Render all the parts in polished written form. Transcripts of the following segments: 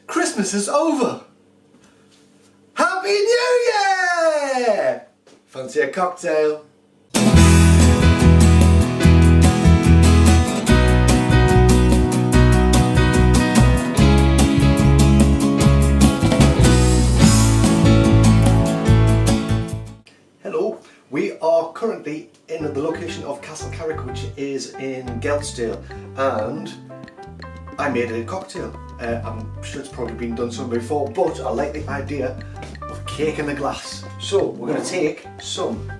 Christmas is over! Happy New Year! Fancy a cocktail? Hello, we are currently in the location of Castle Carrick, which is in Geltdale, and I made a cocktail. I'm sure it's probably been done somewhere before, but I like the idea of cake in a glass. So we're going to take some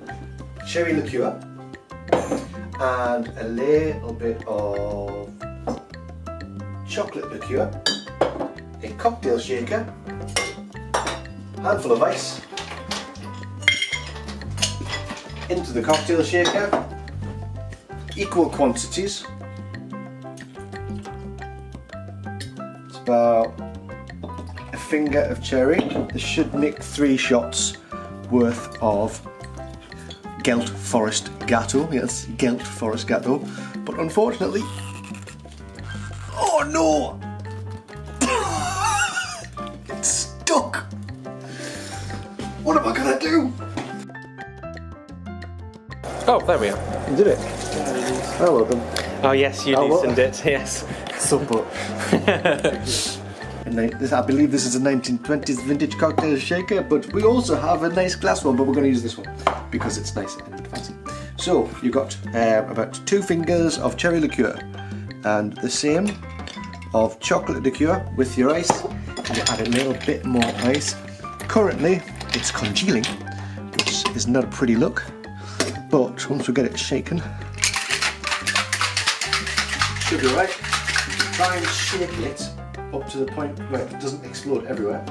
cherry liqueur and a little bit of chocolate liqueur, a cocktail shaker, handful of ice, into the cocktail shaker, equal quantities. It's about a finger of cherry. This should make 3 shots worth of Gelt Forest Gateau. Yes, Gelt Forest Gateau. But unfortunately, oh no! It's stuck! What am I gonna do? Oh, there we are. You did it. Oh, well done. Oh yes, you loosened it, yes. Super. And I believe this is a 1920s vintage cocktail shaker, but we also have a nice glass one, but we're going to use this one because it's nice and fancy. So you got about 2 fingers of cherry liqueur and the same of chocolate liqueur with your ice. And you add a little bit more ice. Currently it's congealing, which is not a pretty look. But once we get it shaken, should be right. Try and shake it up to the point where it doesn't explode everywhere.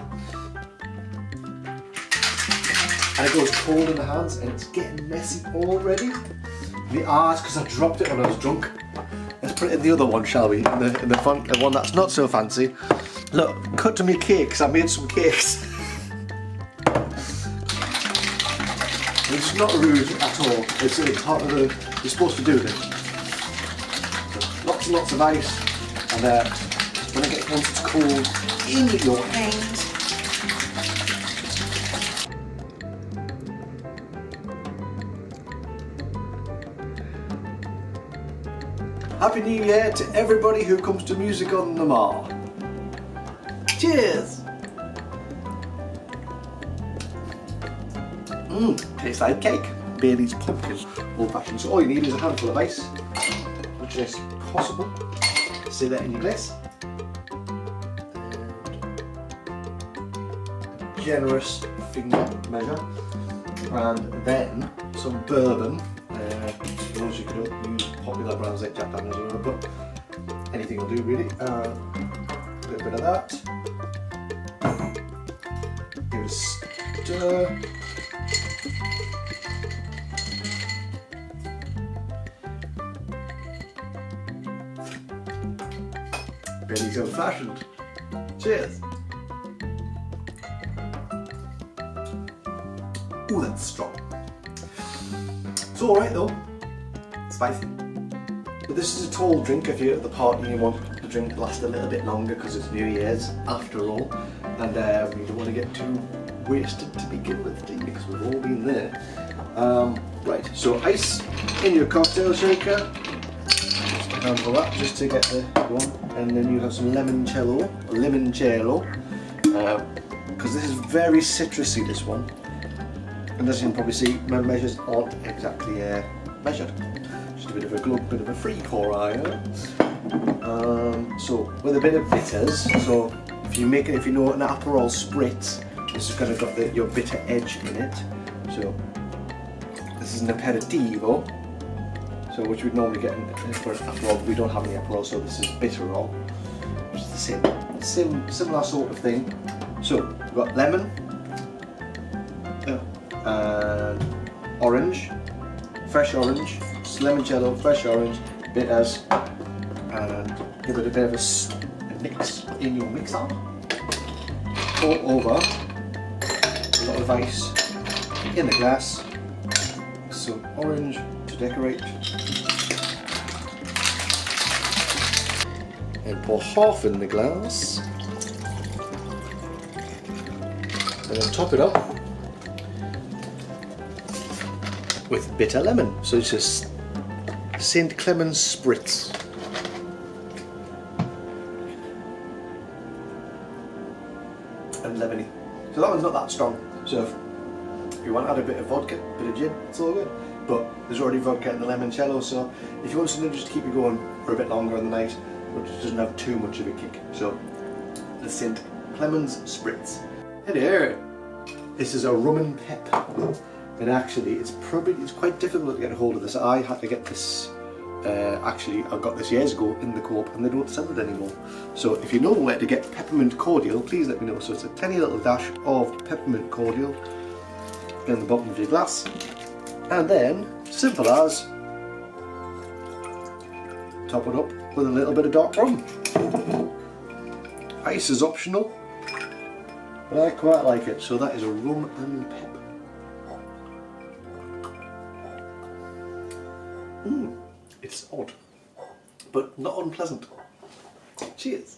And it goes cold in the hands and it's getting messy already. The R's because I dropped it when I was drunk. Let's put it in the other one, shall we? In the one that's not so fancy. Look, cut to me cakes. I made some cakes. It's not rude at all. It's part of the. You're supposed to do this. So lots and lots of ice, and once it's cold in your hands. Happy New Year to everybody who comes to Music on the Mar. Cheers! Tastes like cake. Bailey's pumpkin old fashioned. So all you need is a handful of ice, which is possible. See that in your glass. And a generous finger measure, and then some bourbon. Suppose you could use popular brands like Jack Daniels or whatever, but anything will do really. A little bit of that. Give it a stir. Bailey's old fashioned. Cheers! Ooh, that's strong. It's alright though. Spicy. But this is a tall drink if you're at the party and you want the drink to last a little bit longer because it's New Year's after all. And we don't want to get too wasted to begin with, do you? Because we've all been there. Right, so ice in your cocktail shaker. For that, just to get the one, and then you have some limoncello, because this is very citrusy, this one, and as you can probably see, my measures aren't exactly measured. Just a bit of a glug, bit of a free pour iron. So with a bit of bitters. So if you know an Aperol Spritz, this is going to got your bitter edge in it. So this is an aperitivo. So which we'd normally get for an Aperol, but we don't have any Aperol, so this is Bitterol, which is the similar sort of thing. So we've got lemon and orange, fresh orange, limoncello, fresh orange, bitters, and give it a bit of a mix in your mixer. Pour over a lot of ice in the glass, some orange to decorate. And pour half in the glass. And then top it up with bitter lemon. So it's just St. Clements Spritz. And lemony. So that one's not that strong. So if you want to add a bit of vodka, a bit of gin, it's all good. But there's already vodka in the limoncello, so if you want something just to keep you going for a bit longer in the night, but it doesn't have too much of a kick. So the St. Clements Spritz. Hey there! This is a Rum Pep. And actually it's quite difficult to get a hold of this. I had to get this, actually I got this years ago in the Co-op and they don't sell it anymore. So if you know where to get peppermint cordial, please let me know. So it's a tiny little dash of peppermint cordial in the bottom of your glass. And then, simple as, top it up with a little bit of dark rum. Ice is optional, but I quite like it. So that is a Rum and Pep. It's odd, but not unpleasant. Cheers.